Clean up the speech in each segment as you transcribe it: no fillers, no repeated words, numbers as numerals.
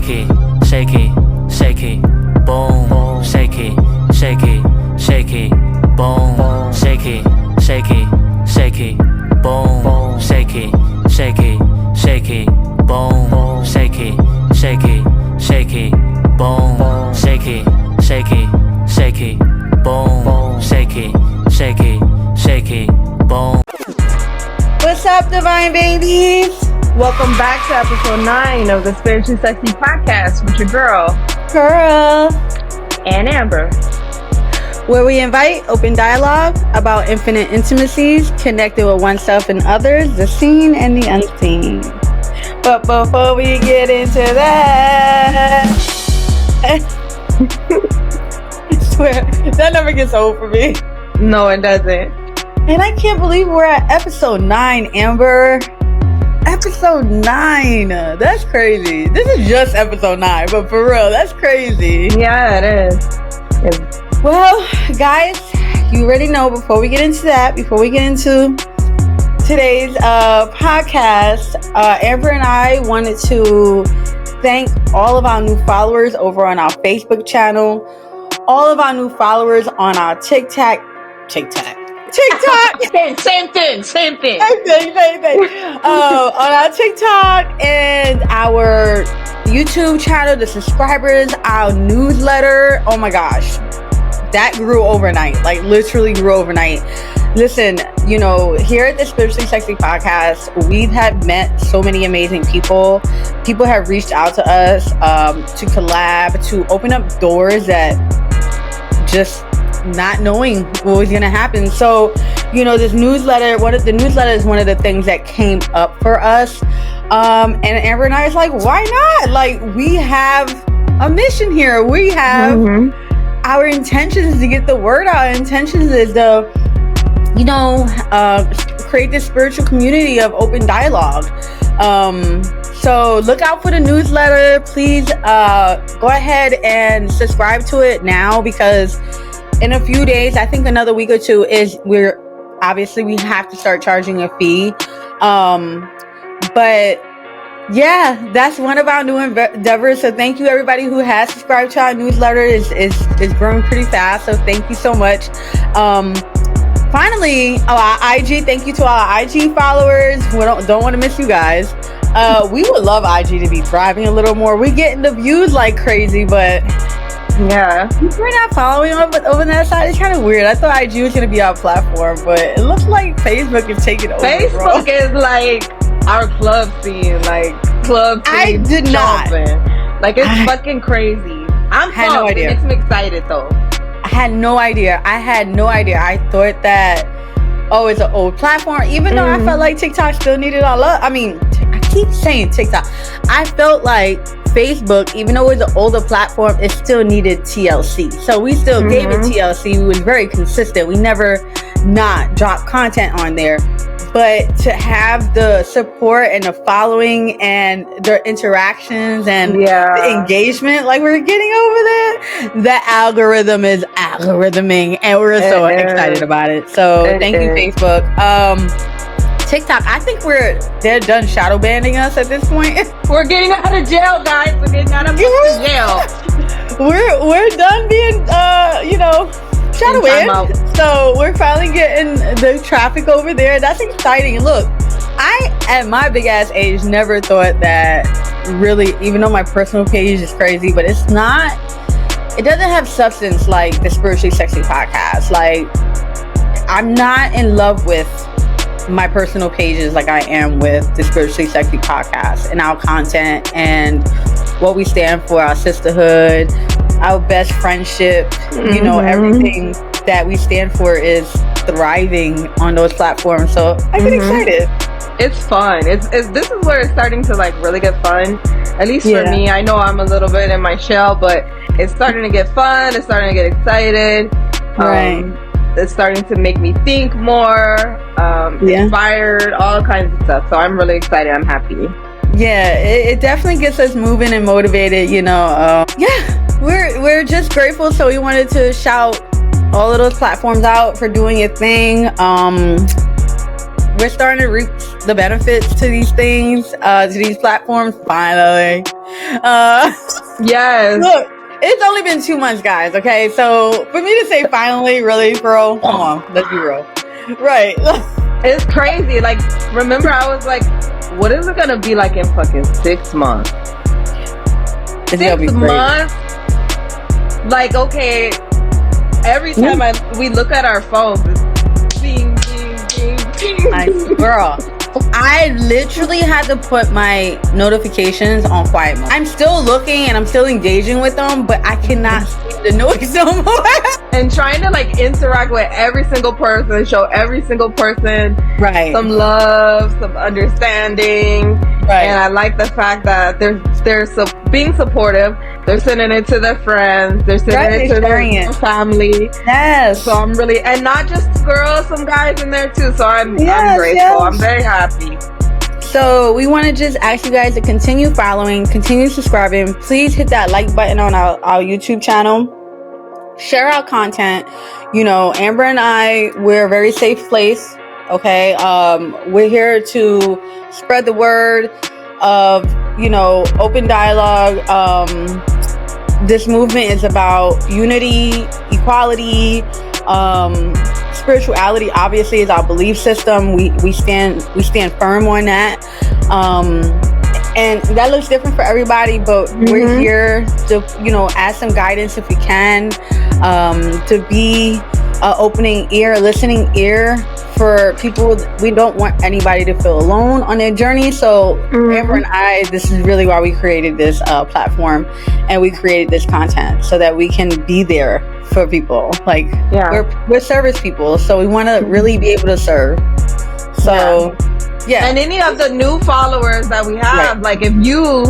shaky, shaky, shaky, boom, shaky, shaky, shaky, boom, shaky, shaky, shaky, boom, shaky, shaky, shaky, boom, shaky, shaky, shaky, boom, shaky, shaky, shaky, boom, shaky, shaky, shaky, boom. What's up, divine babies? Welcome back to episode 9 of the Spiritually Sexy Podcast with your girl and Amber, where we invite open dialogue about infinite intimacies, connected with oneself and others, the seen and the unseen. But before we get into that, I swear, that never gets old for me. No, it doesn't. And I can't believe we're at episode 9, Amber. Episode 9. That's crazy. This is just episode 9, but for real, that's crazy. Yeah, it is. Well, guys, you already know, before we get into that, before we get into today's podcast, Amber and I wanted to thank all of our new followers over on our Facebook channel, all of our new followers on our TikTok. Same thing. On our TikTok and our YouTube channel, the subscribers, our newsletter. Oh my gosh, that grew overnight. Like literally grew overnight. Listen, you know, here at the Spiritually Sexy Podcast, we have met so many amazing people. People have reached out to us to collab, to open up doors that just not knowing what was going to happen. So, you know, this newsletter, the newsletter is one of the things that came up for us. And Amber and I was like, why not? Like, we have a mission here. We have our intentions to get the word out. Our intentions is to, you know, create this spiritual community of open dialogue. So look out for the newsletter. Please go ahead and subscribe to it now, because in a few days, I think another week or two, we have to start charging a fee. But yeah, that's one of our new endeavors. So thank you everybody who has subscribed to our newsletter. It's growing pretty fast. So thank you so much. Finally, our IG, thank you to our IG followers. We don't want to miss you guys. We would love IG to be thriving a little more. We getting the views like crazy, but yeah, we're not following over that side. It's kind of weird. I thought IG was going to be our platform, but it looks like Facebook is taking over. Facebook is like our club scene, I did not. Like, it's fucking crazy. I had no idea. It makes me excited though. I had no idea. I thought that, it's an old platform, even though I felt like TikTok still needed our love. I mean, I keep saying TikTok. I felt like Facebook, even though it was an older platform, it still needed TLC. So we still gave it TLC. We was very consistent. We never not dropped content on there. But to have the support and the following and the interactions and the engagement like we're getting over there, the algorithm is algorithming, and we're so excited about it. So thank you, Facebook. TikTok, I think they're done shadow banning us at this point. We're getting out of jail, guys. We're getting out of jail. We're done being, shadow banned. So we're finally getting the traffic over there. That's exciting. Look, I, at my big ass age, never thought that really, even though my personal page is crazy, but it doesn't have substance like the Spiritually Sexy Podcast. Like, I'm not in love with my personal pages like I am with the Spiritually Sexy Podcast and our content and what we stand for, our sisterhood, our best friendship, you know, everything that we stand for is thriving on those platforms. So I get excited. It's fun. This is where it's starting to like really get fun. At least for me. I know I'm a little bit in my shell, but it's starting to get fun. It's starting to get excited. Right. It's starting to make me think more, inspired, all kinds of stuff. So I'm really excited. I'm happy. Yeah, it definitely gets us moving and motivated, you know. We're just grateful. So we wanted to shout all of those platforms out for doing a thing. We're starting to reap the benefits to these things, to these platforms, finally. Yes. Look, it's only been 2 months, guys. Okay, so for me to say finally, really, bro, come on, let's be real. Right. It's crazy. Like, remember, I was like, what is it gonna be like in fucking 6 months? It's gonna be 6 crazy. months. Like, okay, every time we look at our phones, it's bing, bing, bing, bing. Girl, I literally had to put my notifications on quiet mode. I'm still looking and I'm still engaging with them, but I cannot see the noise no more. And trying to like interact with every single person, show every single person Right. some love, some understanding. Right. And I like the fact that they're being supportive. They're sending it to their friends. They're sending it to their family. Yes. So I'm really, and not just girls, some guys in there too. So I'm grateful. Yes. I'm very happy. So we want to just ask you guys to continue following, continue subscribing. Please hit that like button on our YouTube channel. Share our content. You know, Amber and I, we're a very safe place. Okay. We're here to spread the word of, you know, open dialogue. This movement is about unity, equality, spirituality obviously is our belief system. We stand firm on that. And that looks different for everybody, but we're here to, you know, add some guidance if we can, to be an opening ear, listening ear for people. We don't want anybody to feel alone on their journey. So Amber and I, this is really why we created this platform, and we created this content so that we can be there for people. Like, we're service people, so we want to really be able to serve. So yeah. And any of the new followers that we have, like, if you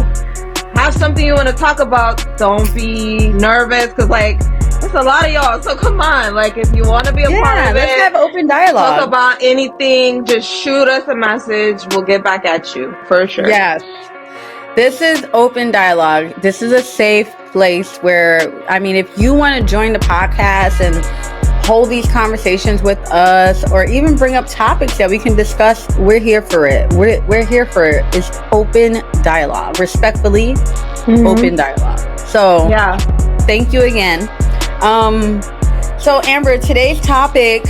have something you want to talk about, don't be nervous, because like it's a lot of y'all. So come on, like, if you want to be a part of let's it, have open dialogue. talk about anything, just shoot us a message. We'll get back at you for sure. Yes. This is open dialogue. This is a safe place where, I mean, if you want to join the podcast and hold these conversations with us, or even bring up topics that we can discuss, we're here for it. We're here for it. It's open dialogue, respectfully, open dialogue. So thank you again. So Amber, today's topic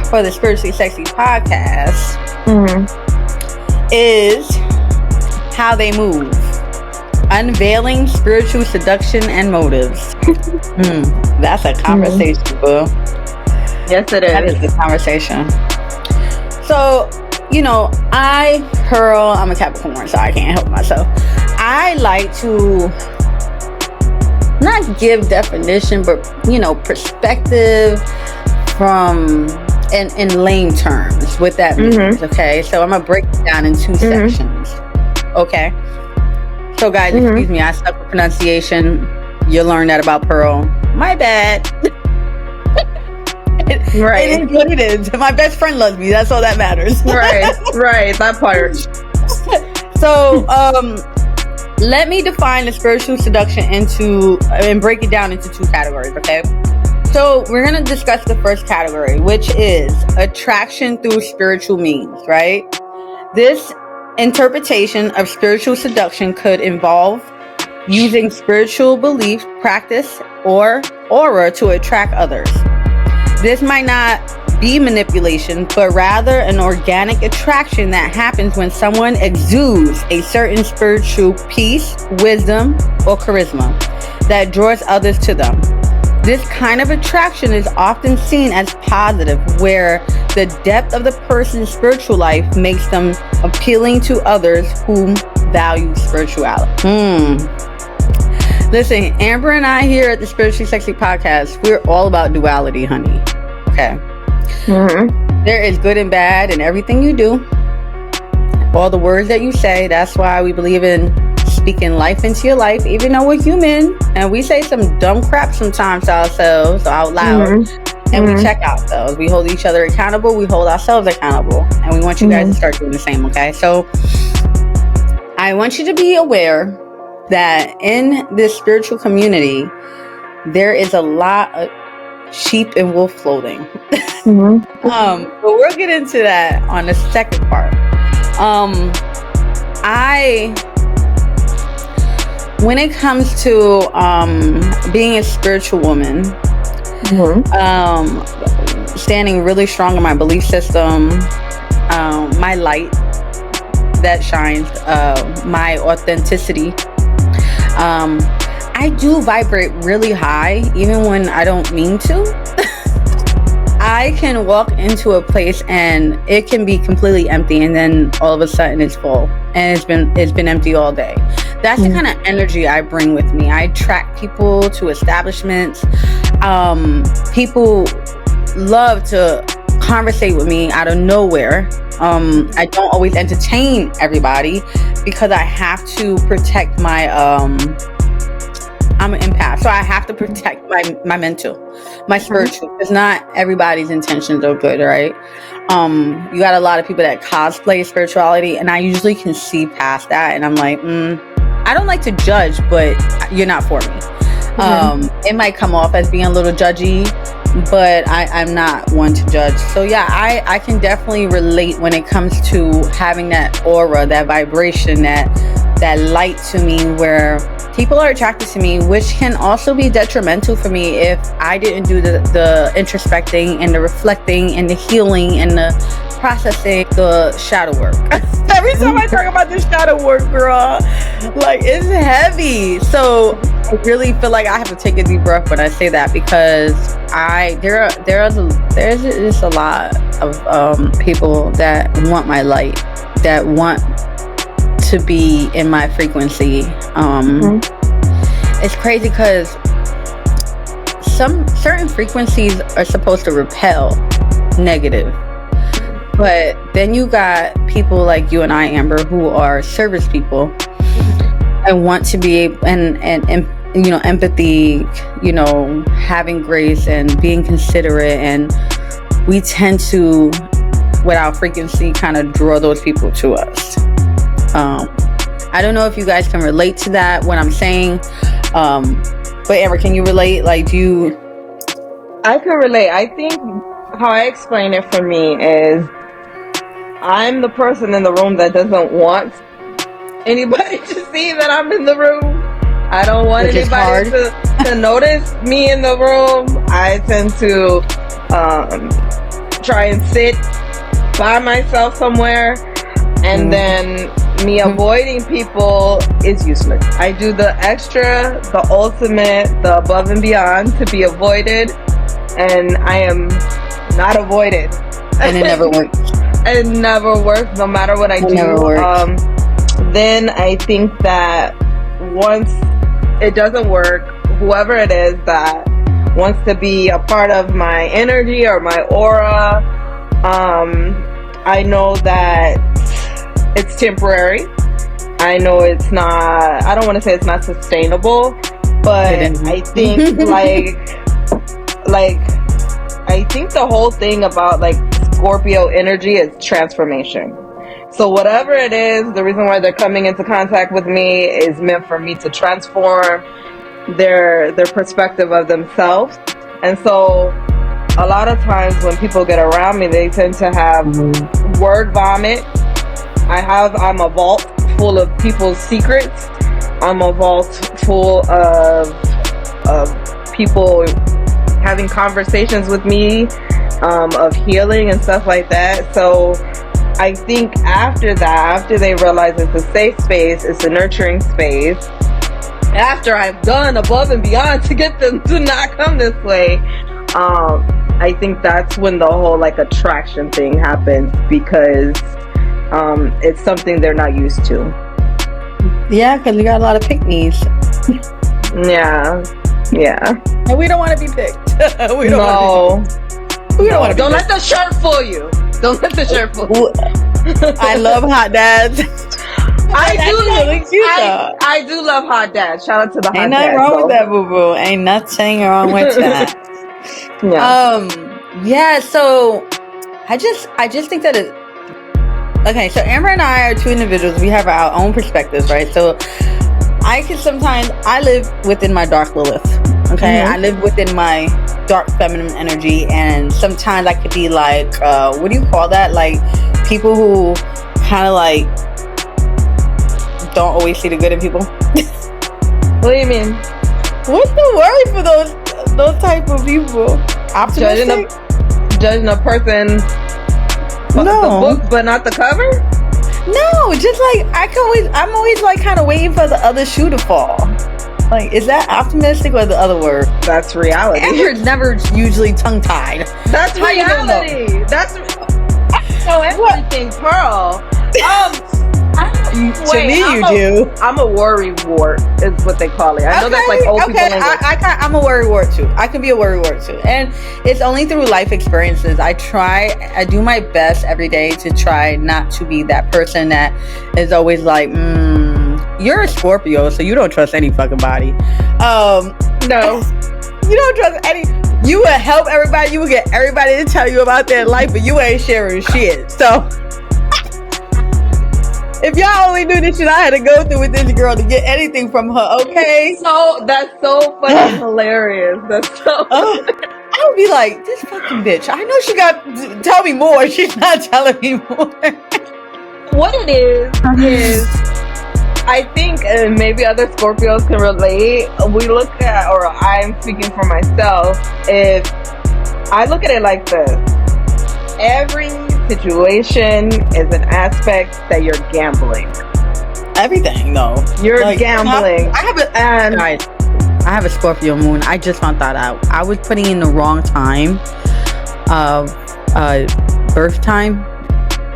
for the Spiritually Sexy podcast is how they move. Unveiling spiritual seduction and motives. That's a conversation, boo. Yes, it is. That is a conversation. So, you know, I'm a Capricorn, so I can't help myself. I like to not give definition, but, you know, perspective from in lame terms, what that means. Okay, so I'm gonna break it down in two sections. Okay. So guys, excuse me, I suck with pronunciation. You'll learn that about Pearl. My bad. Right. It is what it is. My best friend loves me. That's all that matters. Right. That part. So, let me define the spiritual seduction and break it down into two categories, okay? So we're going to discuss the first category, which is attraction through spiritual means, right? This interpretation of spiritual seduction could involve using spiritual belief, practice, or aura to attract others. This might not be manipulation, but rather an organic attraction that happens when someone exudes a certain spiritual peace, wisdom, or charisma that draws others to them. This kind of attraction is often seen as positive, where the depth of the person's spiritual life makes them appealing to others who value spirituality. Listen, Amber and I here at the Spiritually Sexy Podcast, we're all about duality, honey. Okay. There is good and bad in everything you do. All the words that you say. That's why we believe in speaking life into your life, even though we're human and we say some dumb crap sometimes to ourselves out loud, and we check ourselves. We hold each other accountable. We hold ourselves accountable, and we want you guys to start doing the same. Okay, so I want you to be aware that in this spiritual community, there is a lot of sheep in wolf clothing. But we'll get into that on the second part. when it comes to being a spiritual woman, standing really strong in my belief system, my light that shines, my authenticity, I do vibrate really high even when I don't mean to. I can walk into a place and it can be completely empty, and then all of a sudden it's full, and it's been empty all day. That's the kind of energy I bring with me. I attract people to establishments. People love to conversate with me out of nowhere. I don't always entertain everybody because I have to protect my I'm an empath, so I have to protect my mental, my spiritual, because not everybody's intentions are good, right? You got a lot of people that cosplay spirituality, and I usually can see past that, and I'm like, I don't like to judge, but you're not for me. It might come off as being a little judgy, but I'm not one to judge. So yeah, I can definitely relate when it comes to having that aura, that vibration, that light to me, where people are attracted to me, which can also be detrimental for me if I didn't do the introspecting and the reflecting and the healing and the processing, the shadow work. Every time I talk about this shadow work, girl, like, it's heavy. So I really feel like I have to take a deep breath when I say that, because there's just a lot of people that want my light, that want to be in my frequency. It's crazy because some certain frequencies are supposed to repel negative, but then you got people like you and I, Amber, who are service people and want to be and you know, empathy, you know, having grace and being considerate, and we tend to, with our frequency, kind of draw those people to us. I don't know if you guys can relate to that, what I'm saying. But Amber, can you relate? Like, I can relate. I think how I explain it for me is I'm the person in the room that doesn't want anybody to see that I'm in the room. I don't want anybody to notice me in the room. I tend to try and sit by myself somewhere, and then me avoiding people is useless. I do the extra, the ultimate, the above and beyond to be avoided, and I am not avoided. And it never works. It never works, no matter what I do. Never works. Then I think that once it doesn't work, whoever it is that wants to be a part of my energy or my aura, I know that it's temporary. I know it's not, I don't want to say it's not sustainable, but I think I think the whole thing about like Scorpio energy is transformation. So whatever it is, the reason why they're coming into contact with me is meant for me to transform their perspective of themselves. And so a lot of times when people get around me, they tend to have word vomit. I'm a vault full of people's secrets. I'm a vault full of people having conversations with me, of healing and stuff like that. So I think after that, after they realize it's a safe space, it's a nurturing space, after I've done above and beyond to get them to not come this way, I think that's when the whole like attraction thing happens, because it's something they're not used to. Yeah, because we got a lot of pick-me's. Yeah. And we don't want to be picked. We don't want to be picked. Don't let the shirt fool you. Don't let the shirt fool you. I love hot dads. I do love hot dads. Shout out to the hot dads. Ain't nothing wrong with that, boo-boo. Ain't nothing wrong with that. Yeah, so I just think that it. Okay, so Amber and I are two individuals. We have our own perspectives, right? So I live within my dark Lilith. Okay, I live within my dark feminine energy, and sometimes I could be like, what do you call that? Like people who kind of like don't always see the good in people. What do you mean? What's the worry for those type of people? Optimistic? Judging a person, No. the book, but not the cover. No, just like I'm always like kind of waiting for the other shoe to fall. Like, is that optimistic or the other word? That's reality. Amber's never usually tongue tied. That's reality. That's so everything, Pearl. To me, you do. I'm a worry wart, is what they call it. I know that's like old people language. I'm a worry wart too. I can be a worry wart too, and it's only through life experiences. I do my best every day to try not to be that person that is always like, you're a Scorpio, so you don't trust any fucking body. No, you don't trust any. You will help everybody. You will get everybody to tell you about their life, but you ain't sharing shit. So. If y'all only knew the shit I had to go through with this girl to get anything from her, okay? So that's so fucking hilarious. That's so. I would be like, this fucking bitch. I know she got. Tell me more. She's not telling me more. What it is I think maybe other Scorpios can relate. We look at, or I'm speaking for myself. If I look at it like this, every situation is an aspect that you're gambling. Everything, though. You're like, gambling. Guys, I have a Scorpio moon. I just found that out. I was putting in the wrong time of birth time,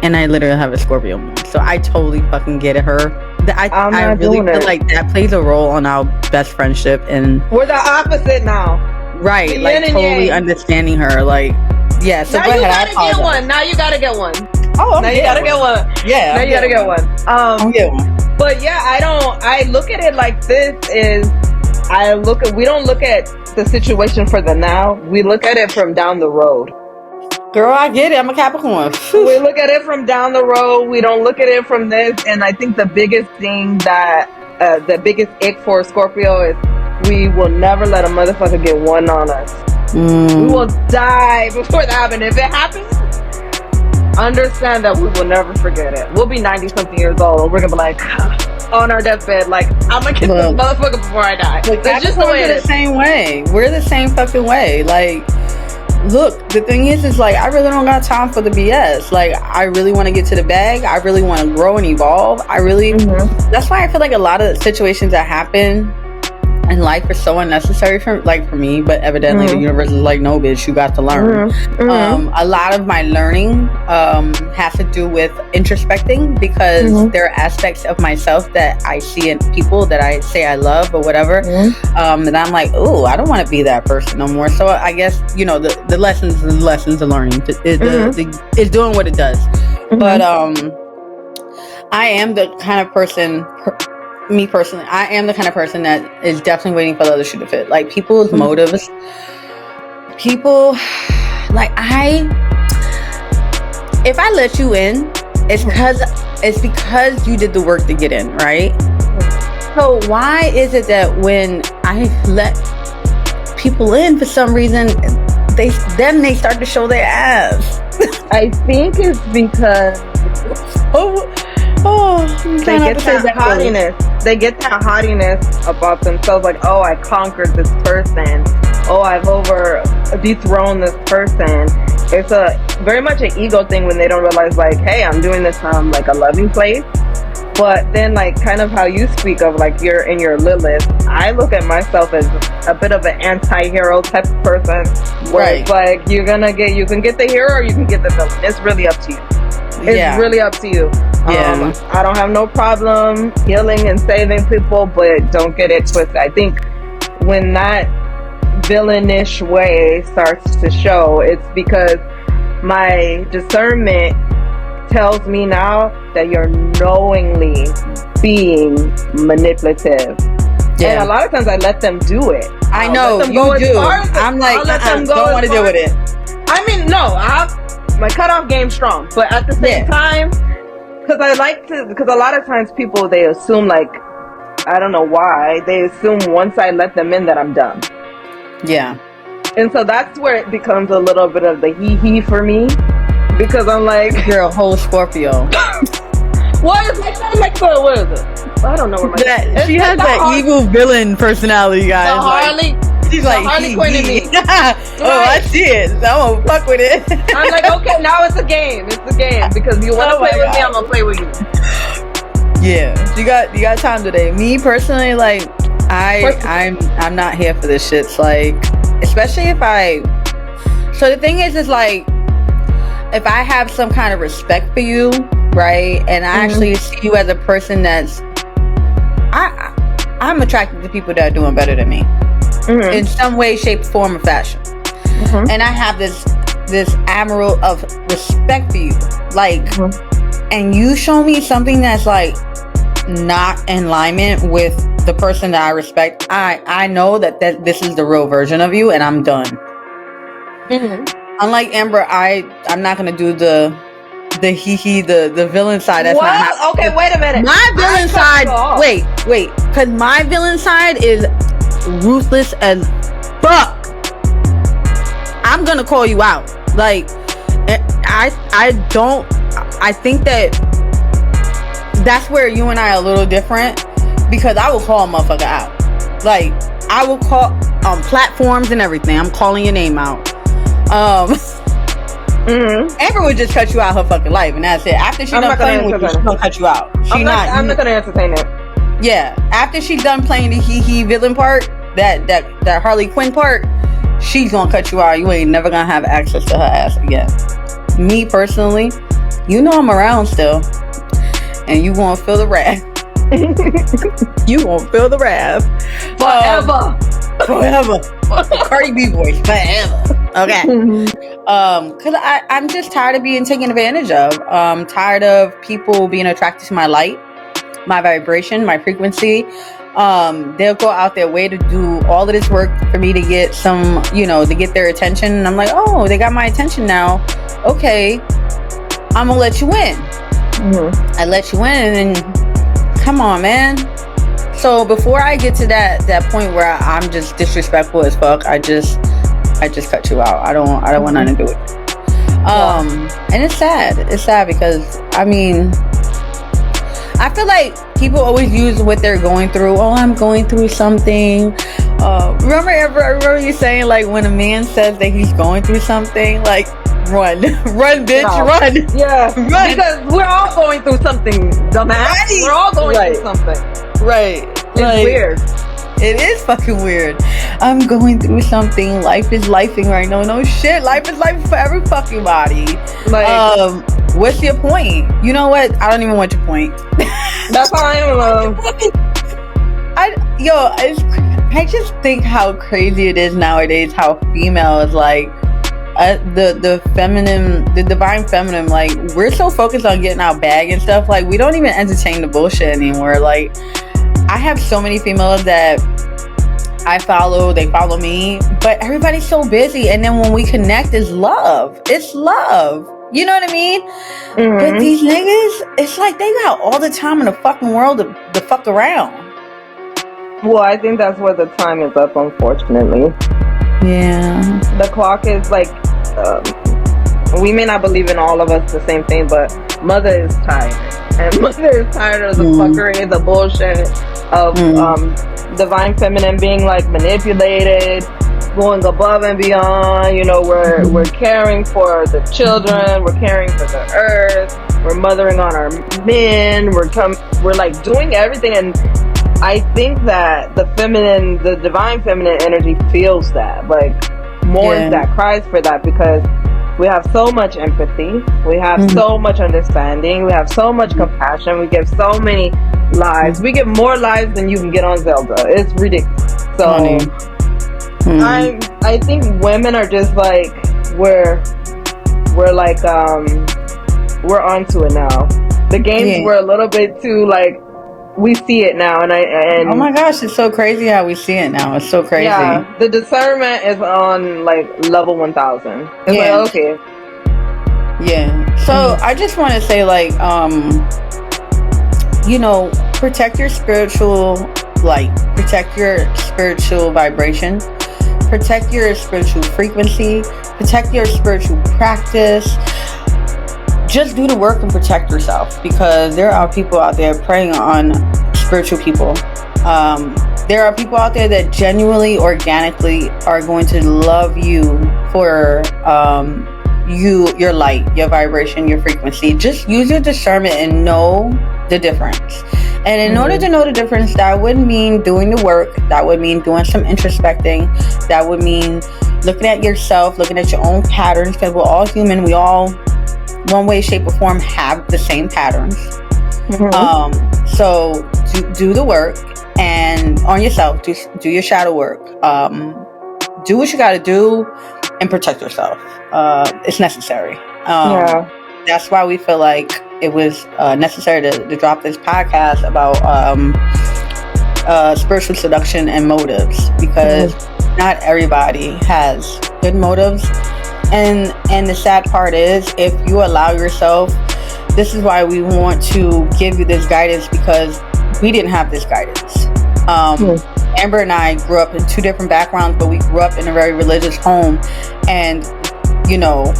and I literally have a Scorpio moon. So I totally fucking get it. I really feel like that plays a role on our best friendship, and we're the opposite now. Right, like totally understanding her, like. Yeah, so now go ahead. You gotta get one. Now you gotta get one. Oh, now you gotta get one. Yeah, now you gotta get one. I'm getting one. But yeah, I look at it like this: we don't look at the situation for the now. We look at it from down the road. Girl, I get it. I'm a Capricorn. We look at it from down the road. We don't look at it from this. And I think the biggest thing that the biggest ick for Scorpio is we will never let a motherfucker get one on us. We will die before that happens. If it happens, understand that we will never forget it. We'll be 90-something years old and we're gonna be like on our deathbed, like, I'm gonna kiss this motherfucker before I die. That's just the way it is. The same way. We're the same fucking way. Like, look, the thing is like, I really don't got time for the BS. Like, I really want to get to the bag. I really want to grow and evolve. That's why I feel like a lot of situations that happen in life is so unnecessary for me, but evidently the universe is like, no bitch, you got to learn. A lot of my learning has to do with introspecting, because there are aspects of myself that I see in people that I say I love or whatever, and I'm like, oh, I don't want to be that person no more. So I guess, the lessons of learning is doing what it does. But I am the kind of person, me personally, I am the kind of person that is definitely waiting for the other shoe to fit. Like, people's motives, if I let you in, it's because you did the work to get in, right? So why is it that when I let people in, for some reason, they start to show their ass? I think it's because they get that haughtiness. They get that haughtiness about themselves, like, oh, I conquered this person. Oh, I've dethroned this person. It's very much an ego thing when they don't realize, like, hey, I'm doing this from like a loving place. But then, like, kind of how you speak of, like, you're in your Lilith, I look at myself as a bit of an anti-hero type of person, where it's like, you can get the hero or you can get the villain. It's really up to you. It's really up to you. I don't have no problem healing and saving people, but don't get it twisted. I think when that villainish way starts to show, it's because my discernment tells me now that you're knowingly being manipulative. And a lot of times I let them do it. I know, you do. I'm like, I don't want to deal with it. I mean, no, my cutoff game's strong, but at the same time, because a lot of times people, they assume, like, I don't know why, they assume once I let them in that I'm done. Yeah. And so that's where it becomes a little bit of the hee-hee for me, because I'm like, you're a whole Scorpio. What is like what is it? I don't know what my she has that evil villain personality, guys. The Harley. She's like Harley Quinn in me. Oh, I see it. So I'm gonna fuck with it. I'm like, okay, now it's a game. It's a game because you want to play with me. I'm gonna play with you. Yeah, you got time today. Me personally, like I'm not here for this shit. It's like, especially if so the thing is like, if I have some kind of respect for you, right, and I actually see you as a person that's I'm attracted to people that are doing better than me in some way, shape, form, or fashion, and I have this admiral of respect for you, like, and you show me something that's like not in alignment with the person that I respect, I know that this is the real version of you, and I'm done. Unlike Amber, I'm not gonna do the villain side. That's not okay, wait a minute. My villain side, wait, because my villain side is ruthless as fuck. I'm gonna call you out. Like, I think that's where you and I are a little different, because I will call a motherfucker out. Like, I will call on platforms and everything. I'm calling your name out. Amber would just cut you out her fucking life, and that's it. After she's done playing with you, she's gonna cut you out. I'm not gonna entertain it. Yeah, after she's done playing the he villain part, that Harley Quinn part, she's gonna cut you out. You ain't never gonna have access to her ass again. Me personally, you know I'm around still, and you gonna feel the wrath. You gonna feel the wrath forever. Cardi B voice forever. Okay. Because I'm just tired of being taken advantage of. Tired of people being attracted to my light, my vibration, my frequency. They'll go out their way to do all of this work for me to get to get their attention. And I'm like, oh, they got my attention now. Okay, I'm gonna let you in. I let you in, and come on, man. So before I get to that point where I'm just disrespectful as fuck, I just cut you out. I don't want nothing to do with it. And it's sad. It's sad because, I mean, I feel like people always use what they're going through. Oh, I'm going through something. Remember you saying, like, when a man says that he's going through something, like, run, bitch, run. Yeah, run. Because we're all going through something, dumbass. Right. We're all going through something. Right. It's weird. It is fucking weird. I'm going through something. Life is lifing right now. No shit. Life is life for every fucking body. Like, what's your point? You know what? I don't even want your point. That's how I am. I just think how crazy it is nowadays. How female is like the feminine, the divine feminine. Like, we're so focused on getting our bag and stuff. Like, we don't even entertain the bullshit anymore. Like, I have so many females that I follow, they follow me, but everybody's so busy. And then when we connect, it's love. It's love. You know what I mean? But these niggas, it's like they got all the time in the fucking world to fuck around. Well, I think that's where the time is up, unfortunately. Yeah. The clock is like, we may not believe in all of us the same thing, but mother is tired. And mother is tired of the fuckery, the bullshit of divine feminine being like manipulated, going above and beyond. You know, we're caring for the children, we're caring for the earth, we're mothering on our men, we're like doing everything. And I think that the divine feminine energy feels that, like, mourns that, cries for that, because we have so much empathy, we have so much understanding, we have so much compassion, we give so many lives. We give more lives than you can get on Zelda. It's ridiculous. So I think women are just like, we're onto it now. The games were a little bit too, like, we see it now, and oh my gosh, it's so crazy how we see it now. It's so crazy. Yeah, the discernment is on like level 1000. It's like, okay. Yeah. So I just want to say, like, protect your spiritual light, protect your spiritual vibration, protect your spiritual frequency, protect your spiritual practice. just do the work and protect yourself, because there are people out there preying on spiritual people. There are people out there that genuinely, organically are going to love you for your light, your vibration, your frequency. Just use your discernment and know the difference. And in order to know the difference, that would mean doing the work. That would mean doing some introspecting. That would mean looking at yourself, looking at your own patterns, because we're all human. We all, one way, shape, or form, have the same patterns. So do the work and on yourself. Do your shadow work. Do what you got to do and protect yourself. It's necessary. That's why we feel like it was necessary to drop this podcast about spiritual seduction and motives, because not everybody has good motives. And the sad part is, if you allow yourself, this is why we want to give you this guidance, because we didn't have this guidance. Amber and I grew up in two different backgrounds, but we grew up in a very religious home, and you know,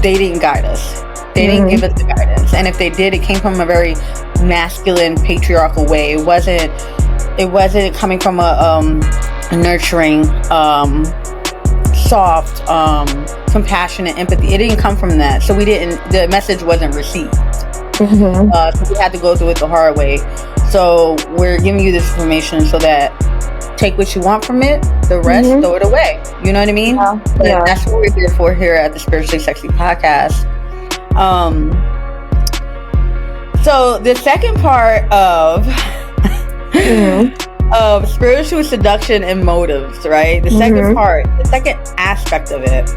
they didn't guide us. They didn't give us the guidance, and if they did, it came from a very masculine, patriarchal way. It wasn't coming from a nurturing, soft, compassionate empathy. It didn't come from that, so the message wasn't received. So we had to go through it the hard way. So we're giving you this information so that take what you want from it, the rest throw it away. You know what I mean? But that's what we're here for here at the Spiritually Sexy Podcast. So the second part of of spiritual seduction and motives, right? The second part, the second aspect of it,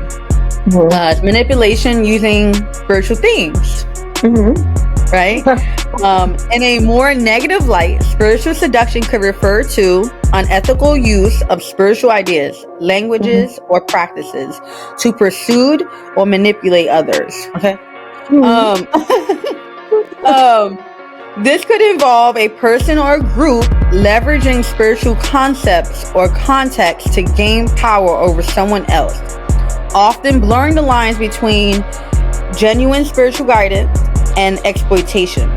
is manipulation using spiritual themes. Right? In a more negative light, spiritual seduction could refer to unethical use of spiritual ideas, languages, or practices to pursue or manipulate others. Okay. This could involve a person or group leveraging spiritual concepts or context to gain power over someone else, often blurring the lines between genuine spiritual guidance and exploitation.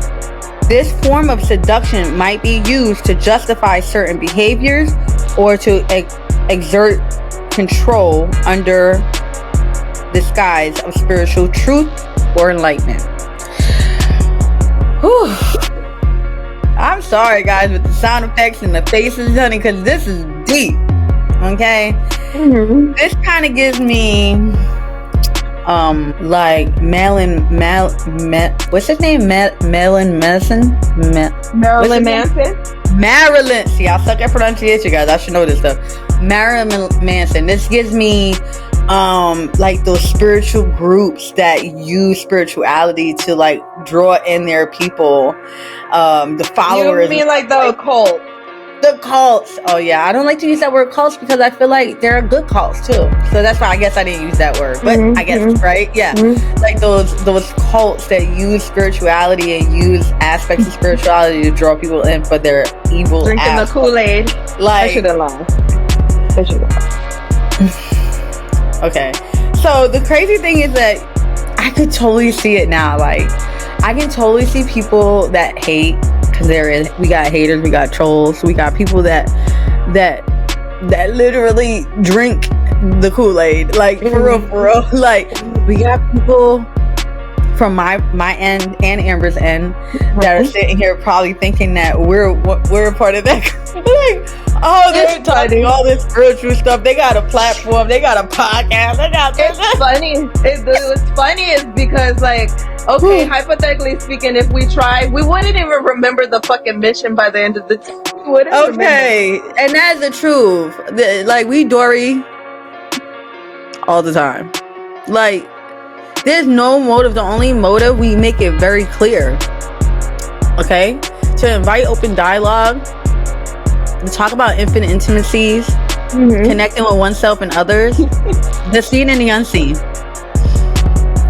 This form of seduction might be used to justify certain behaviors or to exert control under disguise of spiritual truth or enlightenment. Whew. I'm sorry, guys, with the sound effects and the faces, honey, because this is deep. Okay? This kind of gives me like what's his name? Marilyn Manson? Marilyn Manson? Marilyn. See, I suck at pronunciation, guys. I should know this stuff. Marilyn Manson. This gives me like those spiritual groups that use spirituality to like draw in their people, the followers. You mean like the occult? The cults. Oh yeah, I don't like to use that word cults because I feel like there are good cults too. So that's why I guess I didn't use that word. But I guess right, yeah, like those cults that use spirituality and use aspects of spirituality to draw people in for their evil. Drinking the Kool-Aid. Like, I should have laughed. Okay, so the crazy thing is that I could totally see it now. Like, I can totally see people that hate. We got haters, we got trolls, we got people that literally drink the Kool-Aid, like for real. Like, we got people from my end and Amber's end that are sitting here probably thinking that we're a part of that. Like, oh, they're talking all this spiritual stuff. They got a platform, they got a podcast, they got this. It's funny. What's funny is because, like, okay, hypothetically speaking, if we tried, we wouldn't even remember the fucking mission by the end of the time. Okay, and that's the truth. Like, we Dory all the time. Like, there's no motive. The only motive, we make it very clear. Okay? To invite open dialogue, to talk about infinite intimacies, connecting with oneself and others, the seen and the unseen.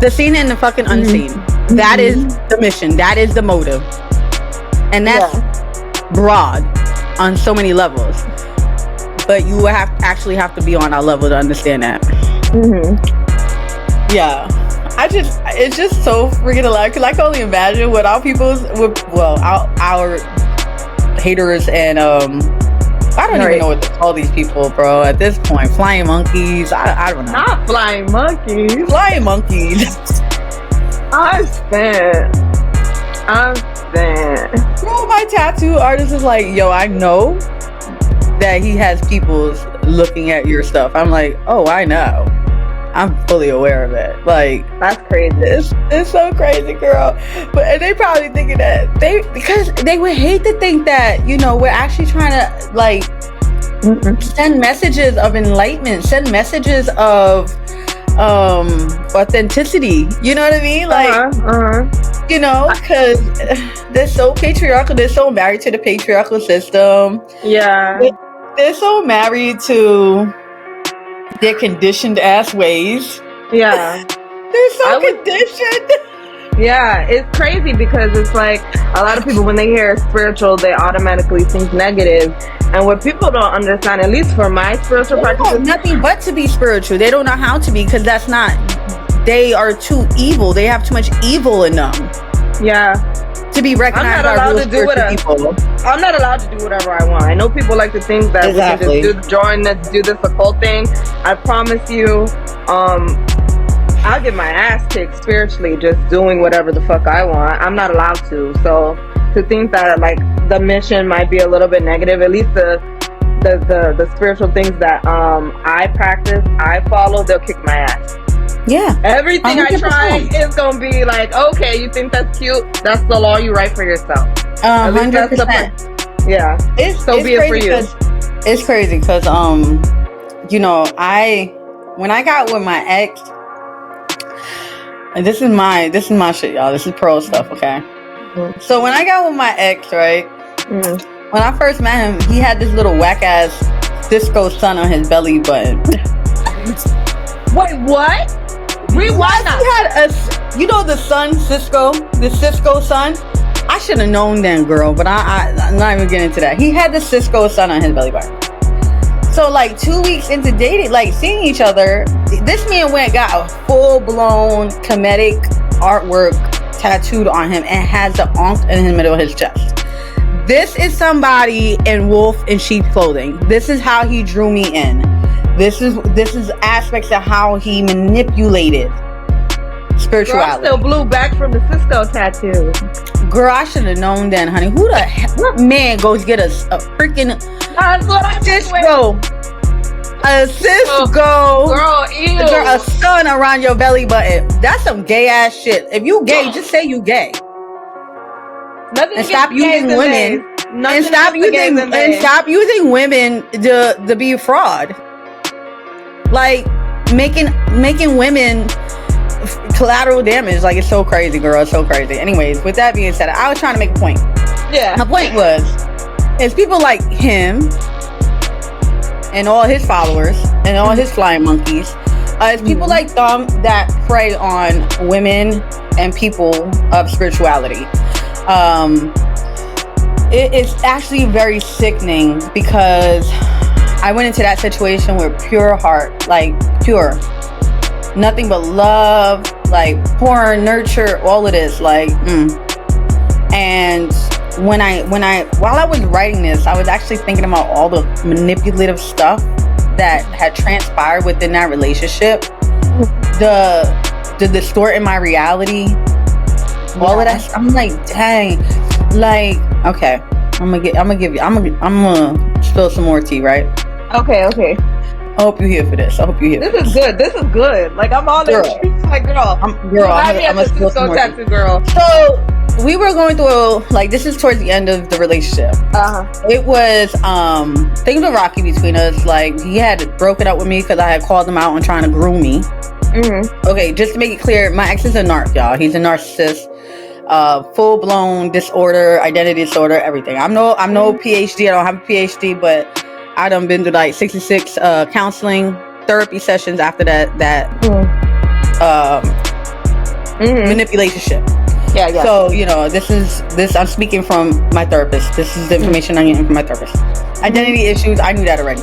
The seen and the fucking unseen. That is the mission. That is the motive. And that's broad on so many levels. But you actually have to be on our level to understand that. Yeah. it's just so freaking alive because I can only imagine what our our haters and I don't even know what to call these people, bro. At this point, flying monkeys. I don't know. Not flying monkeys. Flying monkeys. I'm spent. Bro, my tattoo artist is like, yo, I know that he has people looking at your stuff. I'm like, oh, I know. I'm fully aware of it. Like, that's crazy. It's so crazy, girl. And they probably thinking that because they would hate to think that, you know, we're actually trying to like send messages of enlightenment, send messages of authenticity. You know what I mean? Like, you know, because they're so patriarchal. They're so married to the patriarchal system. Yeah. They're so married to their conditioned ass ways. Yeah. They're so conditioned. Yeah, it's crazy because it's like a lot of people, when they hear spiritual, they automatically think negative. And what people don't understand, at least for my spiritual practice, nothing but to be spiritual. They don't know how to be because that's not, they are too evil. They have too much evil in them. Yeah. To be recognized by real spiritual people. I'm not allowed to do whatever I want. I know people like to think that we can just do this occult thing. I promise you, I'll get my ass kicked spiritually just doing whatever the fuck I want. I'm not allowed to. So to think that like the mission might be a little bit negative, at least the spiritual things that I practice, I follow, they'll kick my ass. Yeah. Everything 100%. I try is gonna be like, okay, you think that's cute? That's the law you write for yourself. 100%. Yeah. It's be it for you. It's crazy because you know, when I got with my ex, and this is my shit, y'all. This is pro stuff, okay? Mm-hmm. So when I got with my ex, right? Mm-hmm. When I first met him, he had this little whack ass Cisco sun on his belly button. Wait, what? Rewind that. He had you know the Cisco sun. I should have known then, girl, but I'm not even getting into that. He had the Cisco sun on his belly button. So like 2 weeks into dating, like seeing each other, this man went got a full-blown comedic artwork tattooed on him and has the ankh in the middle of his chest. This is somebody in wolf in sheep clothing. This is how he drew me in. This is aspects of how he manipulated spirituality. Girl, still blew back from the Cisco tattoo. Girl, I should have known then, honey. What man goes get a freaking Cisco? A Cisco. Girl, ew. Girl, a sun around your belly button. That's some gay ass shit. If you gay, just say you gay. Nothing and stop using women. And stop using women to be a fraud. Like making women collateral damage. Like, it's so crazy, girl. It's so crazy. Anyways, with that being said, I was trying to make a point. Yeah. My point was, it's people like him and all his followers and all his flying monkeys. It's people like them that prey on women and people of spirituality. It's actually very sickening because I went into that situation with pure heart, like pure, nothing but love, like pour, nurture, all of this, like, And while I was writing this, I was actually thinking about all the manipulative stuff that had transpired within that relationship, the distorting my reality, all of that. I'm like, dang, like, okay, I'm gonna spill some more tea, right? Okay. I hope you're here for this. This is good. Like, I'm all in. Like, girl. I'm a spill some more tea. Girl. So we were going through, like, this is towards the end of the relationship. It was things were rocky between us. Like, he had broken up with me because I had called him out on trying to groom me. Okay, just to make it clear, my ex is a narc, y'all. He's a narcissist. Full-blown disorder, identity disorder, everything. I'm no PhD. I don't have a PhD, but I done been to like 66 counseling therapy sessions after that manipulation shit. Yeah. So, you know, this I'm speaking from my therapist. This is the information I'm getting from my therapist. Identity issues, I knew that already.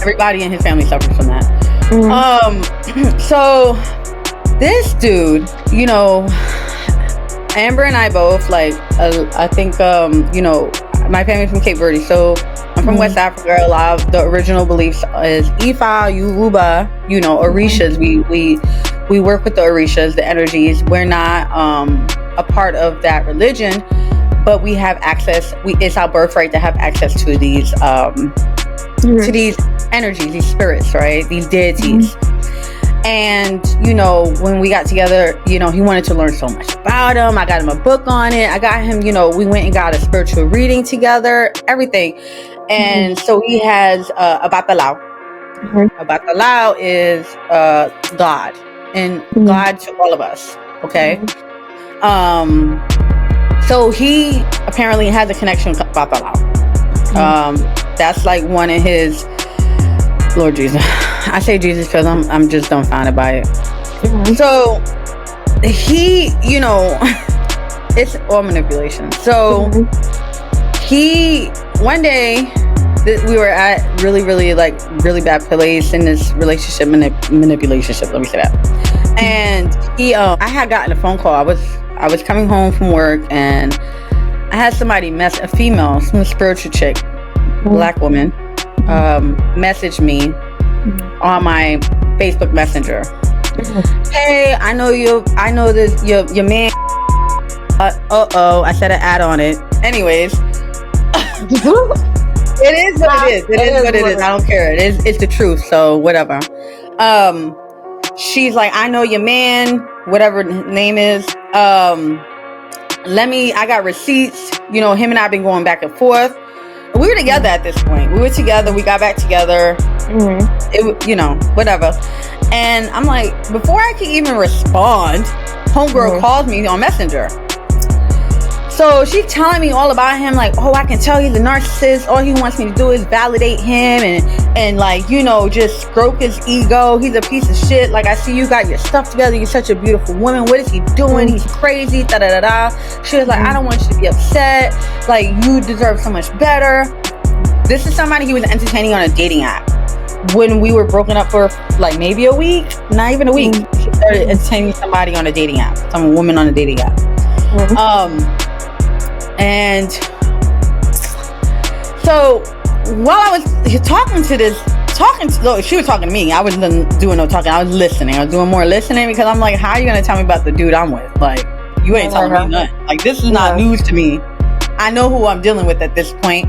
Everybody in his family suffers from that. So This dude, Amber and I both, like, I think, my family's from Cape Verde, so I'm from West Africa. A lot of the original beliefs is Ifa, Yoruba, Orishas. We work with the Orishas, the energies. We're not a part of that religion, but we have access. It's our birthright to have access to these to these energies, these spirits, right? These deities. And when we got together, he wanted to learn so much about him. I got him a book on it. I got him, we went and got a spiritual reading together, everything. And so he has about the Lao. About the Lao is God, and God to all of us. Okay. So he apparently has a connection with about the Lao. That's like one of his, Lord Jesus. I say Jesus because I'm just dumbfounded by it. So he, it's all manipulation. So he, one day, we were at really bad place in this relationship manipulation. Let me say that. And he, I had gotten a phone call. I was coming home from work, and I had somebody a female, some spiritual chick, black woman, message me on my Facebook Messenger. Hey, I know this your man. I said an ad on it. Anyways, it is what it is. It is what it is. I don't care. It's the truth. So whatever. She's like, I know your man, whatever his name is. I got receipts. Him and I have been going back and forth. We were together at this point. We were together. We got back together. It, whatever. And I'm like, before I could even respond, homegirl calls me on Messenger. So she's telling me all about him, like, I can tell he's a narcissist. All he wants me to do is validate him and like, just stroke his ego. He's a piece of shit. Like, I see you got your stuff together. You're such a beautiful woman. What is he doing? He's crazy. Da da da da. She was like, I don't want you to be upset. Like, you deserve so much better. This is somebody he was entertaining on a dating app. When we were broken up for like maybe a week, not even a week, she started entertaining somebody on a dating app, some woman on a dating app. And so while I was talking to she was talking to me. I wasn't doing no talking. I was listening. I was doing more listening because I'm like, how are you gonna tell me about the dude I'm with? Like, you ain't telling me nothing. Like, this is not news to me. I know who I'm dealing with at this point.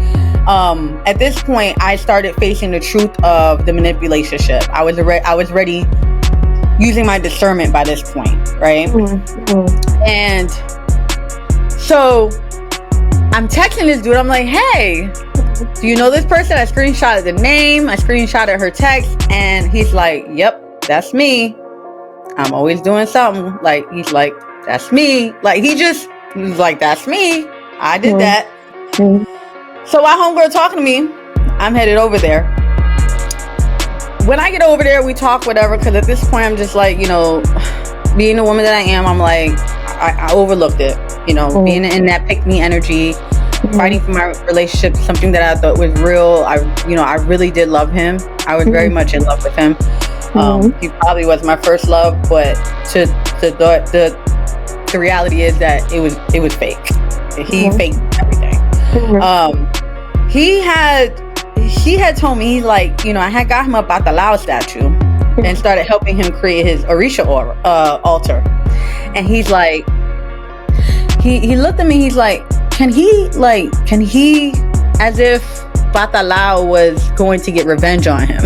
At this point, I started facing the truth of the manipulation. I was ready, using my discernment by this point, right? And so I'm texting this dude. I'm like, hey, do you know this person? I screenshotted the name. I screenshotted her text, and he's like, yep, that's me. I'm always doing something. Like, he's like, that's me. Like, he's like, that's me. I did that. So while homegirl talking to me, I'm headed over there. When I get over there, we talk, whatever, because at this point, I'm just like, being the woman that I am, I'm like, I overlooked it. Being in that pick-me energy, fighting for my relationship, something that I thought was real. I really did love him. I was very much in love with him. He probably was my first love, but the reality is that it was fake. He faked everything. He had told me, he's like, I had got him up at the Lao statue and started helping him create his Orisha altar. And he's like, he looked at me, he's like, can he, as if Bata Lao was going to get revenge on him.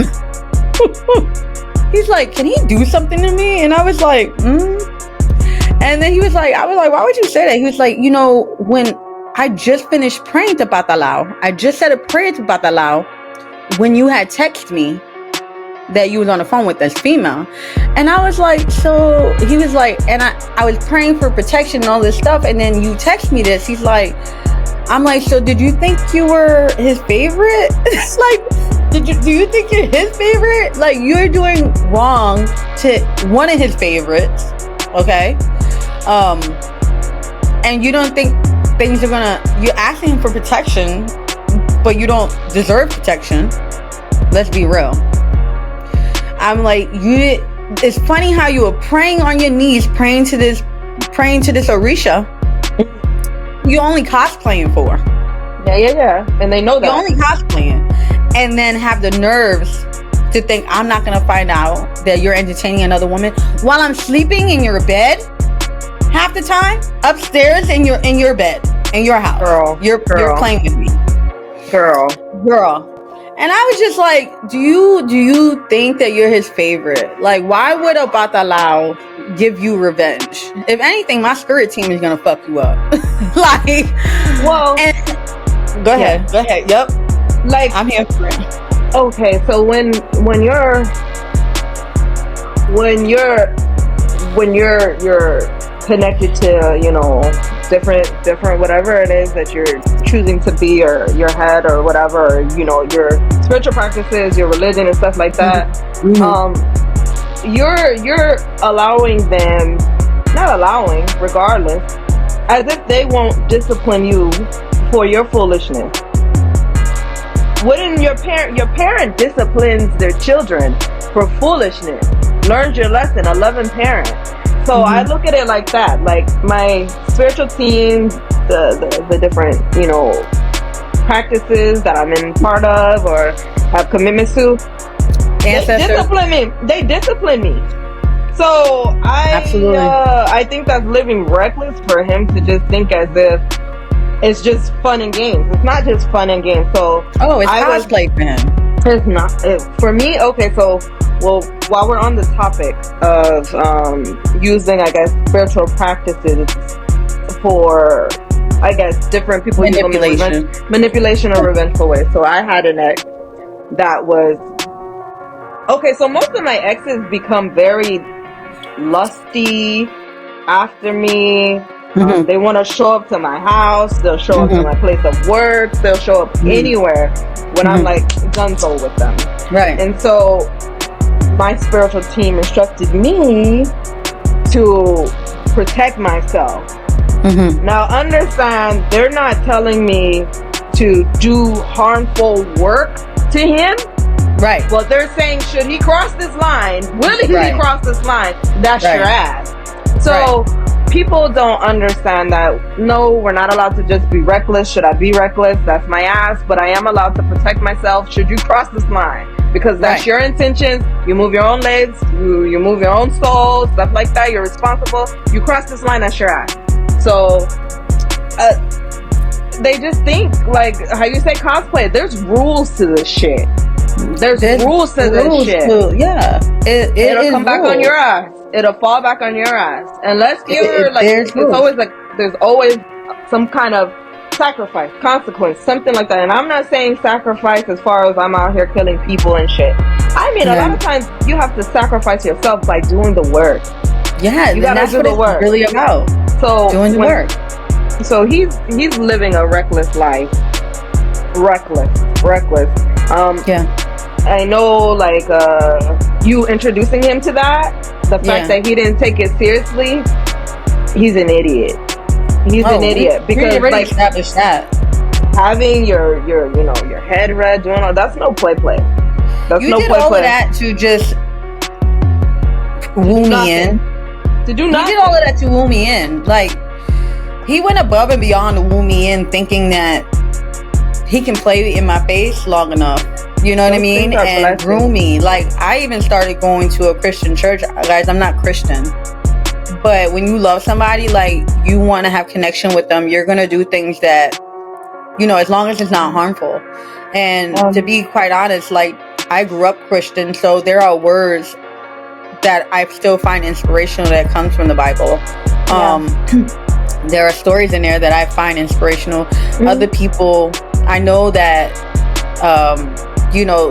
He's like, can he do something to me? And I was like, And then I was like, why would you say that? He was like, when I just finished praying to Bata Lao, I just said a prayer to Bata Lao when you had texted me that you was on the phone with this female. And I was like, so he was like, and I was praying for protection and all this stuff, and then you text me this. He's like, I'm like, so did you think you were his favorite? It's like, do you think you're his favorite? Like, you're doing wrong to one of his favorites, okay? And you don't think things are you're asking him for protection, but you don't deserve protection. Let's be real. I'm like, it's funny how you were praying on your knees, praying to this Orisha. You only cosplaying for. Yeah. And they know that. You're only cosplaying. And then have the nerves to think, I'm not going to find out that you're entertaining another woman while I'm sleeping in your bed half the time, upstairs in your bed, in your house. Girl. You're playing with me. Girl. And I was just like, do you think that you're his favorite? Like, why would a Batalao give you revenge? If anything, my spirit team is going to fuck you up. Like, well, go ahead. Yep. Like, I'm here for it. Okay, so when you're connected to, you know, different whatever it is that you're choosing to be, or your head or whatever, or, you know, your spiritual practices, your religion and stuff like that, you're allowing them, not allowing, regardless, as if they won't discipline you for your foolishness. Wouldn't your parent disciplines their children for foolishness, learns your lesson, a loving parent. So I look at it like that. Like, my spiritual team, the different, you know, practices that I'm in part of or have commitments to, they discipline me. So I think that's living reckless for him to just think as if it's just fun and games. It's not just fun and games. So it's cosplay for him. It's not. For me, okay, so, well, while we're on the topic of using, I guess, spiritual practices for, I guess, different people manipulation or revengeful ways. So I had an ex that was, okay, so most of my exes become very lusty after me. They want to show up to my house. They'll show up to my place of work. They'll show up anywhere when I'm like gunzo with them. Right. And so my spiritual team instructed me to protect myself. Now understand, they're not telling me to do harmful work to him. Right. Well, they're saying, should he cross this line? Will he cross this line? That's your ass. So people don't understand that, no, we're not allowed to just be reckless. Should I be reckless? That's my ass. But I am allowed to protect myself should you cross this line. Because that's your intentions. You move your own legs. You move your own soul. Stuff like that. You're responsible. You cross this line, that's your ass. So they just think, like how you say cosplay, there's rules to this shit. There's rules to this shit. It'll come back on your ass. It'll fall back on your ass. Unless you're there's always some kind of sacrifice, consequence, something like that. And I'm not saying sacrifice as far as I'm out here killing people and shit. I mean, a lot of times you have to sacrifice yourself by doing the work. Yeah, you gotta do the work. Really about doing the work. So he's living a reckless life. Reckless. I know, like, you introducing him to that, the fact that he didn't take it seriously, he's an idiot. He's an idiot because, like, established that having your head red, doing all that's no play. That's you no did play. All of that to just woo me in. To do nothing. He did all of that to woo me in. Like, he went above and beyond to woo me in, thinking that he can play in my face long enough. You know what I mean? And groom me. Like, I even started going to a Christian church. Guys, I'm not Christian. But when you love somebody, like, you want to have connection with them, you're going to do things that, you know, as long as it's not harmful. And to be quite honest, like, I grew up Christian, so there are words that I still find inspirational that comes from the Bible. There are stories in there that I find inspirational. Other people, I know that,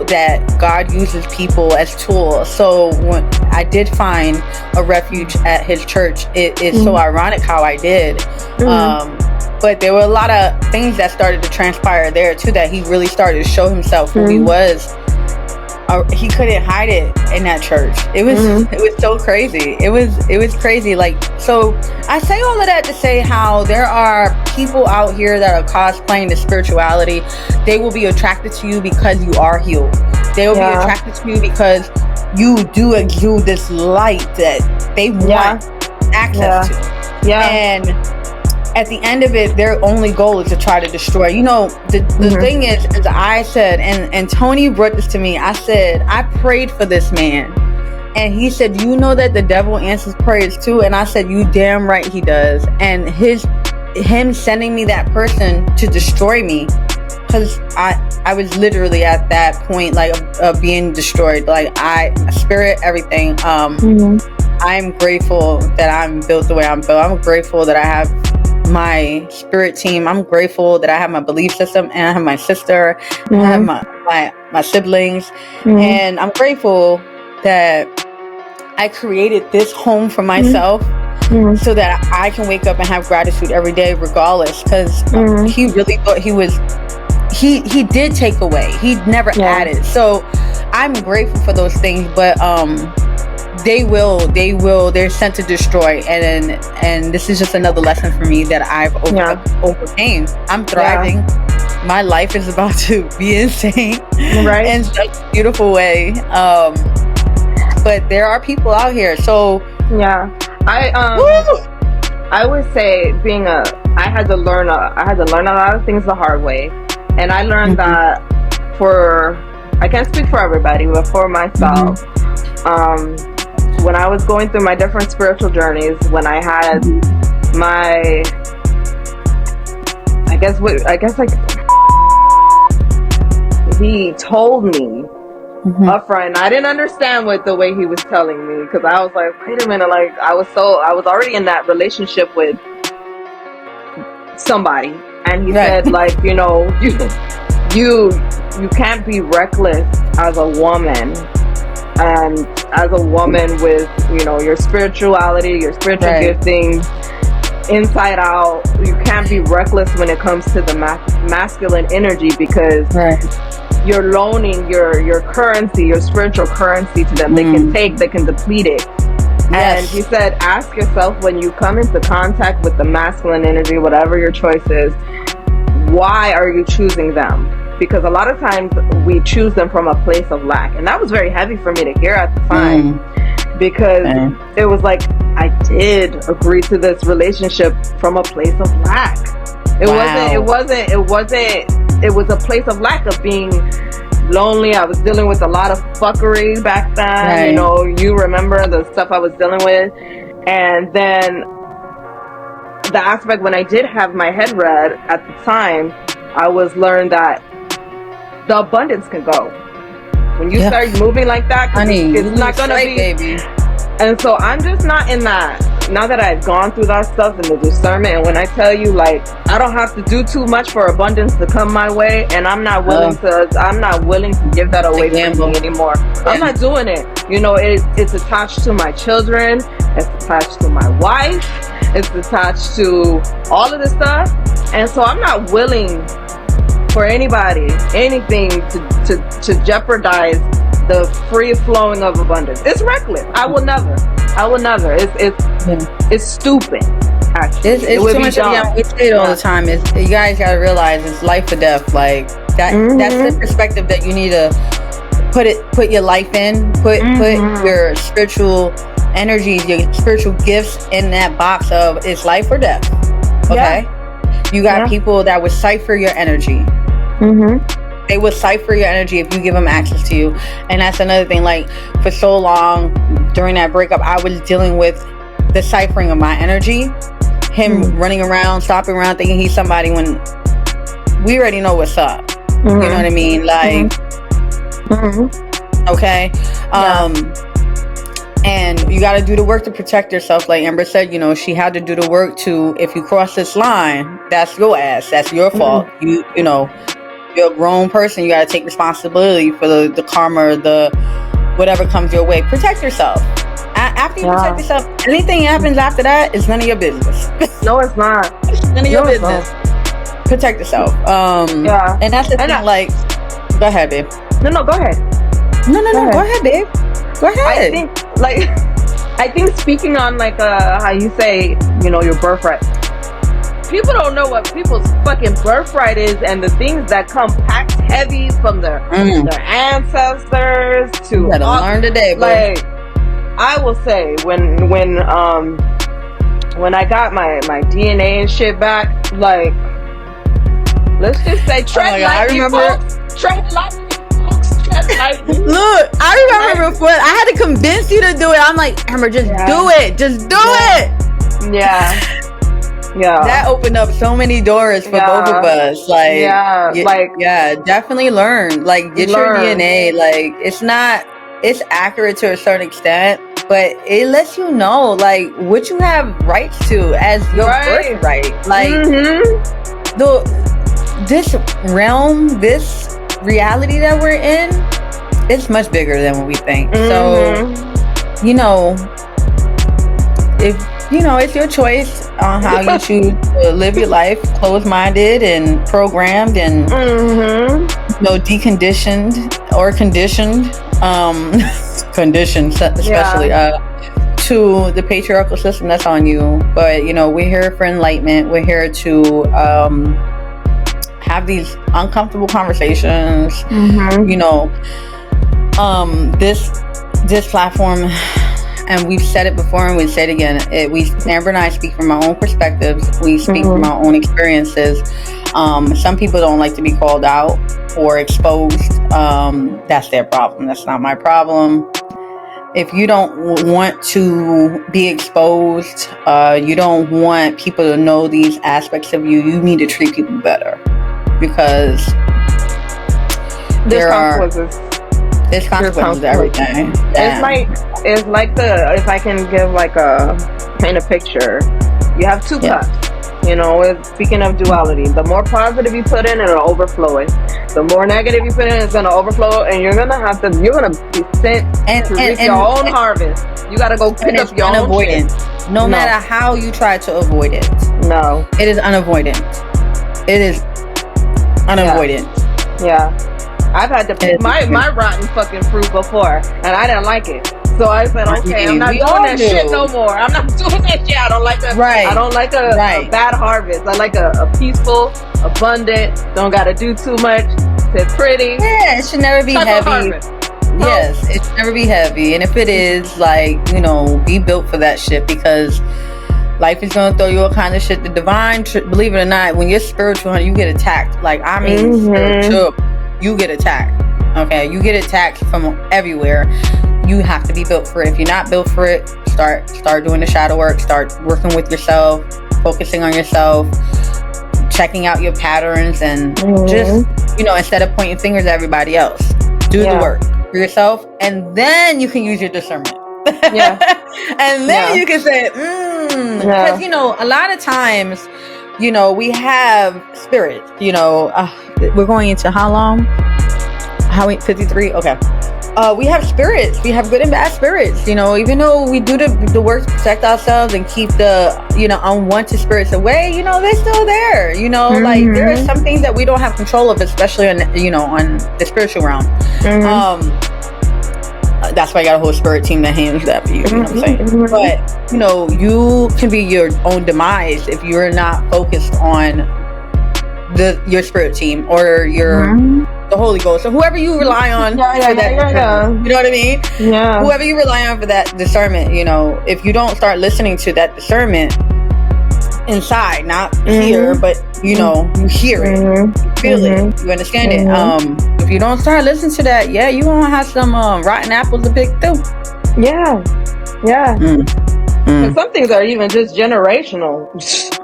that God uses people as tools. So when I did find a refuge at his church, it's so ironic how I did. But there were a lot of things that started to transpire there too, that he really started to show himself who he was. He couldn't hide it in that church. It was so crazy. It was crazy. Like, so I say all of that to say how there are people out here that are cosplaying the spirituality. They will be attracted to you because you are healed. They will be attracted to you because you do exude this light that they want access to. Yeah. And at the end of it, their only goal is to try to destroy. You know, the thing is, as I said, and Tony brought this to me, I said, I prayed for this man. And he said, you know that the devil answers prayers too? And I said, you damn right he does. And him sending me that person to destroy me, because I was literally at that point, like, of being destroyed. Like, spirit, everything. I'm grateful that I'm built the way I'm built. I'm grateful that I have my spirit team. I'm grateful that I have my belief system, and I have my sister, I have my siblings, and I'm grateful that I created this home for myself, so that I can wake up and have gratitude every day, regardless. Because he really thought he did take away. He never added. So I'm grateful for those things, but they're sent to destroy, and this is just another lesson for me that I've overcame. I'm thriving. My life is about to be insane, right, in such a beautiful way. But there are people out here, so I would say I had to learn a lot of things the hard way, and I learned that I can't speak for everybody, but for myself, when I was going through my different spiritual journeys, when I had my, he told me upfront. I didn't understand the way he was telling me, because I was like, wait a minute, like I was already in that relationship with somebody, and he said, like, you know, you can't be reckless as a woman. And as a woman with, you know, your spirituality, your spiritual giftings, inside out, you can't be reckless when it comes to the masculine energy, because you're loaning your currency, your spiritual currency to them. They can deplete it. And he said, ask yourself, when you come into contact with the masculine energy, whatever your choice is, why are you choosing them? Because a lot of times we choose them from a place of lack. And that was very heavy for me to hear at the time, because it was like, I did agree to this relationship from a place of lack. It was a place of lack, of being lonely. I was dealing with a lot of fuckery back then. You know, you remember the stuff I was dealing with. And then the aspect when I did have my head read at the time, I was learned that the abundance can go when you start moving like that. Honey, it's not gonna be, baby. And so I'm just not in that. Now that I've gone through that stuff and the discernment, and when I tell you, like, I don't have to do too much for abundance to come my way, and I'm not willing to give that away to me anymore. I'm not doing it. You know, it's attached to my children, it's attached to my wife, it's attached to all of this stuff, and so I'm not willing for anything to jeopardize the free flowing of abundance. It's reckless. I will never. It's stupid. Actually, it's too much. We say it all the time. You guys gotta realize it's life or death. Like that. That's the perspective that you need to put your life in. Put your spiritual energies, your spiritual gifts in that box of it's life or death. Okay. You got people that would cipher your energy. They will cipher your energy if you give them access to you. And that's another thing. Like, for so long during that breakup, I was dealing with the ciphering of my energy. Him running around, stopping around, thinking he's somebody when we already know what's up. You know what I mean? Like, okay. And you got to do the work to protect yourself. Like Amber said, you know, she had to do the work to, if you cross this line, that's your ass. That's your fault. You know, you're a grown person. You got to take responsibility for the karma, the whatever comes your way. Protect yourself. After you protect yourself, anything happens after that is none of your business. No, it's not. It's none of your business. Protect yourself. And that's the thing. Like, go ahead, babe. No, go ahead. No. Go ahead, babe. Go ahead. I think speaking on, like, how you say, you know, your birthright. People don't know what people's fucking birthright is, and the things that come packed heavy from their ancestors years to You gotta learn today, bro. like I will say when I got my DNA and shit back, like let's just say tread lightly, folks. Tread lightly, folks. Tread lightly. Look, I remember before I had to convince you to do it. I'm like, Amber, just do it. Just do it. Yeah. Yeah. That opened up so many doors for both of us. Like, definitely learn. Like, get your DNA. Like, it's accurate to a certain extent, but it lets you know, like, what you have rights to as your birthright. Like, this realm, this reality that we're in, it's much bigger than what we think. So, it's your choice on how you choose to live your life, closed-minded and programmed and deconditioned or conditioned, especially to the patriarchal system. That's on you. But we're here for enlightenment. We're here to have these uncomfortable conversations. This platform, and we've said it before and we say it again, Amber and I speak from our own perspectives. We speak from our own experiences. Some people don't like to be called out or exposed. That's their problem. That's not my problem. If you don't want to be exposed, you don't want people to know these aspects of you, you need to treat people better, because there's consequences to everything. Yeah. It's like if I can give paint a picture, you have two cups. Speaking of duality, the more positive you put in, it'll overflow it. The more negative you put in, it's gonna overflow, and you're gonna be sent to reap your own harvest. You gotta go pick up your own shit. No matter how you try to avoid it. No. It is unavoidant. It is unavoidant. Yeah. I've had to pick my rotten fucking fruit before, and I didn't like it. So I said, okay, I'm not doing that shit no more. I'm not doing that shit. I don't like that. Right. I don't like a bad harvest. I like a peaceful, abundant, don't got to do too much, sit pretty. Yeah, it should never be heavy. Yes, it should never be heavy. And if it is, be built for that shit, because life is going to throw you all kinds of shit. The divine, believe it or not, when you're spiritual, you get attacked. Spiritual, you get attacked. Okay, you get attacked from everywhere. You have to be built for it. If you're not built for it, start doing the shadow work. Start working with yourself, focusing on yourself, checking out your patterns, and just instead of pointing fingers at everybody else, do the work for yourself, and then you can use your discernment. And then you can say, because a lot of times, we have spirits. We're going into how long? 53? Okay. We have spirits. We have good and bad spirits. Even though we do the work to protect ourselves and keep the unwanted spirits away, they're still there. Like there are some things that we don't have control of, especially on the spiritual realm. That's why I got a whole spirit team that handles that for you. You know what I'm saying? But you can be your own demise if you're not focused on your spirit team or the Holy Ghost, or whoever you rely on for that. You know what I mean? Yeah. Whoever you rely on for that discernment, if you don't start listening to that discernment inside, not here, but you hear it, you feel it, you understand it. If you don't start listening to that, you gonna have some rotten apples to pick too. Some things are even just generational.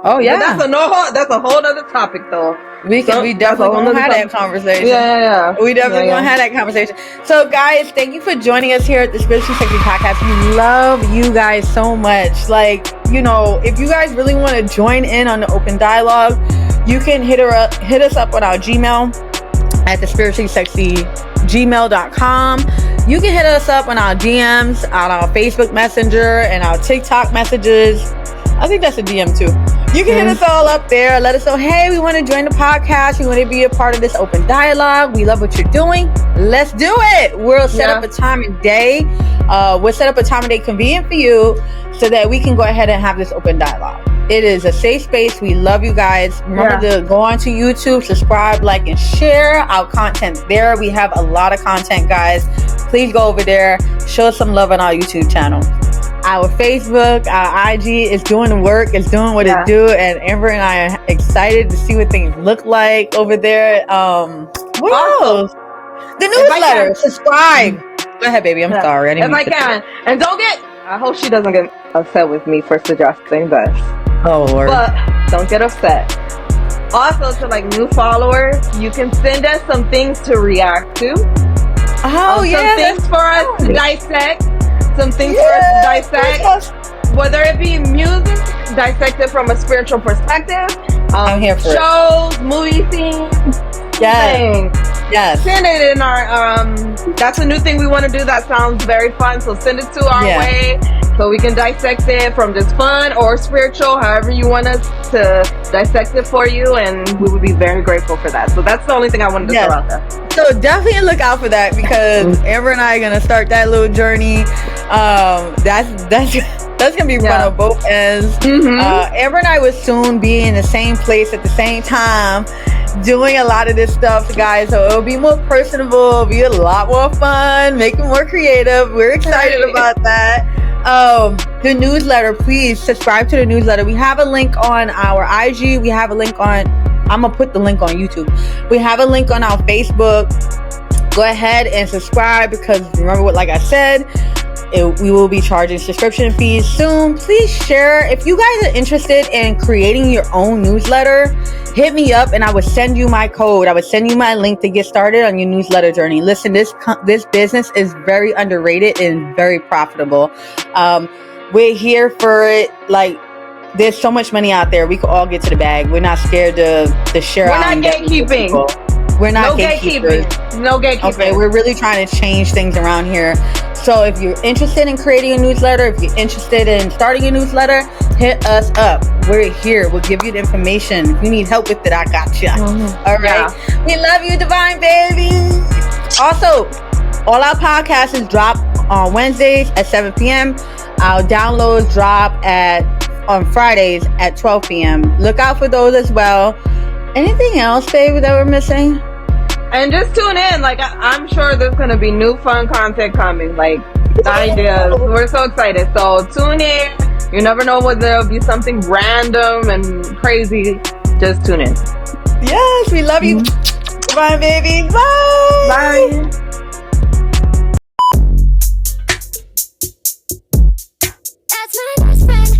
Oh yeah, but that's a whole other topic though. We definitely gonna have that conversation. We definitely gonna have that conversation. So guys, thank you for joining us here at the Spiritually Sexy Podcast. We love you guys so much. If you guys really want to join in on the open dialogue, you can hit us up on our Gmail at the spiritually sexy gmail.com. You can hit us up on our DMs, on our Facebook Messenger, and our TikTok messages. I think that's a DM too. You can hit us all up there. Let us know, hey, we want to join the podcast. We want to be a part of this open dialogue. We love what you're doing. Let's do it. We'll set up a time and day. We'll set up a time and day convenient for you so that we can go ahead and have this open dialogue. It is a safe space. We love you guys. Remember to go on to YouTube, subscribe, like, and share our content there. We have a lot of content, guys. please go over there. Show us some love on our YouTube channel. Our Facebook, our IG is doing the work. It's doing what it do. And Amber and I are excited to see what things look like over there. What else? The newsletter. Subscribe. Go ahead, baby. I'm sorry. If I can. And don't get... I hope she doesn't get upset with me for suggesting this. Oh, Lord. But don't get upset. Also, to like new followers, you can send us some things to react to. Oh, some things for us to dissect. Some things for us to dissect. Whether it be music, dissect it from a spiritual perspective. I'm here for shows, movie scenes. Yes. Send it in our that's a new thing we want to do that sounds very fun. So send it to our way so we can dissect it from just fun or spiritual, however you want us to dissect it for you, and we would be very grateful for that. So that's the only thing I wanted to throw out there. So definitely look out for that, because Amber and I are gonna start that little journey. That's gonna be fun on both ends. Amber and I will soon be in the same place at the same time, doing a lot of this stuff, guys. So it'll be more personable, it'll be a lot more fun, make it more creative. We're excited about that. The newsletter, please subscribe to the newsletter. We have a link on our IG. We have a link on, I'm gonna put the link on YouTube. We have a link on our Facebook. Go ahead and subscribe, because remember what, like I said, we will be charging subscription fees soon. Please share. If you guys are interested in creating your own newsletter, hit me up and I would send you my code. I would send you my link to get started on your newsletter journey. Listen, this business is very underrated and very profitable. We're here for it. Like, there's so much money out there. We could all get to the bag. We're not scared to share. We're not gatekeeping. We're not gatekeepers. No gatekeeping. Okay, we're really trying to change things around here. So if you're interested in creating a newsletter, if you're interested in starting a newsletter, hit us up. We're here. We'll give you the information. If you need help with it, I got you. All right. We love you, Divine Baby. Also, all our podcasts drop on Wednesdays at 7 p.m. Our downloads drop on Fridays at 12 p.m. Look out for those as well. Anything else, baby, that we're missing? And just tune in. Like, I'm sure there's going to be new fun content coming. Like, ideas. We're so excited. So tune in. You never know whether there'll be something random and crazy. Just tune in. Yes, we love you. Bye, baby. Bye. Bye. That's my best friend.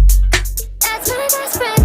That's my best friend.